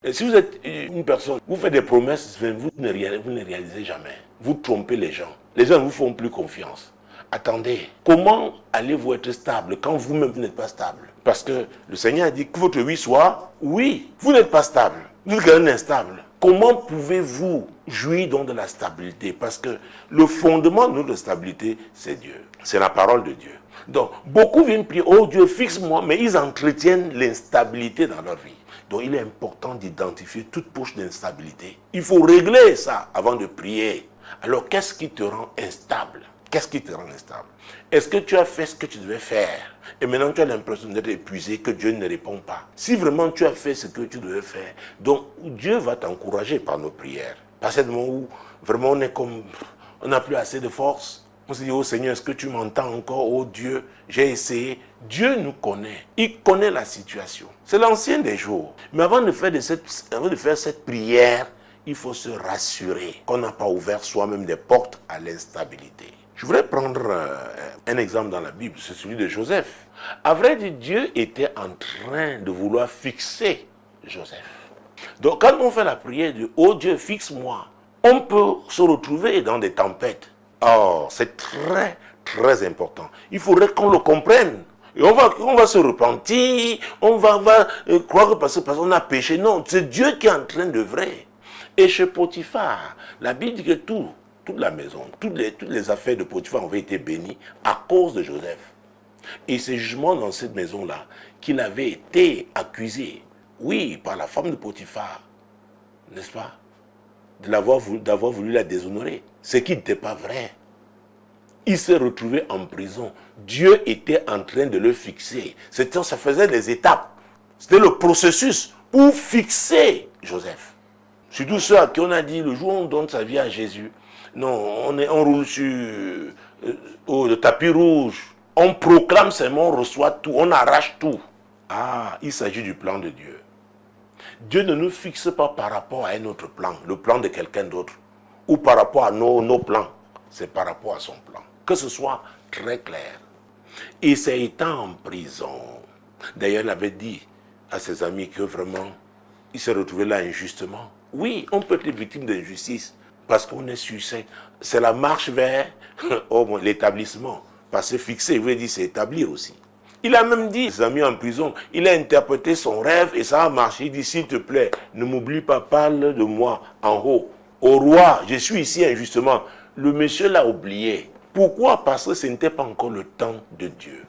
Et si vous êtes une personne, vous faites des promesses, vous ne réalisez jamais. Vous trompez les gens. Les gens ne vous font plus confiance. Attendez, comment allez-vous être stable quand vous-même vous n'êtes pas stable? Parce que le Seigneur a dit que votre oui soit oui. Vous n'êtes pas stable. Vous êtes quand même instable. Comment pouvez-vous jouir donc de la stabilité? Parce que le fondement de notre stabilité, c'est Dieu. C'est la parole de Dieu. Donc, beaucoup viennent prier, oh Dieu, fixe-moi, mais ils entretiennent l'instabilité dans leur vie. Donc, il est important d'identifier toute poche d'instabilité. Il faut régler ça avant de prier. Alors, qu'est-ce qui te rend instable? Qu'est-ce qui te rend instable? Est-ce que tu as fait ce que tu devais faire et maintenant tu as l'impression d'être épuisé, que Dieu ne répond pas? Si vraiment tu as fait ce que tu devais faire, donc Dieu va t'encourager par nos prières. Pas seulement où vraiment on est comme, on n'a plus assez de force. On se dit, oh Seigneur, est-ce que tu m'entends encore? Oh Dieu, j'ai essayé. Dieu nous connaît. Il connaît la situation. C'est l'ancien des jours. Mais avant de faire cette prière, il faut se rassurer qu'on n'a pas ouvert soi-même des portes à l'instabilité. Je voudrais prendre un exemple dans la Bible, c'est celui de Joseph. À vrai dire, Dieu était en train de vouloir fixer Joseph. Donc quand on fait la prière de « Oh Dieu, fixe-moi », on peut se retrouver dans des tempêtes. Oh, c'est très, très important. Il faudrait qu'on le comprenne. Et on va se repentir, on va croire que parce qu'on a péché. Non, c'est Dieu qui est en train d'œuvrer. Et chez Potiphar, la Bible dit que toute la maison, toutes les affaires de Potiphar avaient été bénies à cause de Joseph. Et c'est justement dans cette maison-là qu'il avait été accusé, oui, par la femme de Potiphar, n'est-ce pas, d'avoir voulu la déshonorer. Ce qui n'était pas vrai. Il s'est retrouvé en prison. Dieu était en train de le fixer. Ça faisait des étapes. C'était le processus pour fixer Joseph. Surtout ceux à qui on a dit, le jour où on donne sa vie à Jésus, non, on roule sur le tapis rouge. On proclame ses mots, on reçoit tout, on arrache tout. Ah, il s'agit du plan de Dieu. Dieu ne nous fixe pas par rapport à un autre plan, le plan de quelqu'un d'autre, ou par rapport à nos plans. C'est par rapport à son plan. Que ce soit très clair. Et c'est étant en prison. D'ailleurs, il avait dit à ses amis que vraiment, il s'est retrouvé là injustement. Oui, on peut être victime d'injustice parce qu'on est sur c'est la marche vers l'établissement. Parce que fixer, il veut dire c'est établir aussi. Il a même dit, ses amis en prison, il a interprété son rêve et ça a marché. Il dit, s'il te plaît, ne m'oublie pas, parle de moi en haut. Au roi, je suis ici injustement. Le monsieur l'a oublié. Pourquoi? Parce que ce n'était pas encore le temps de Dieu.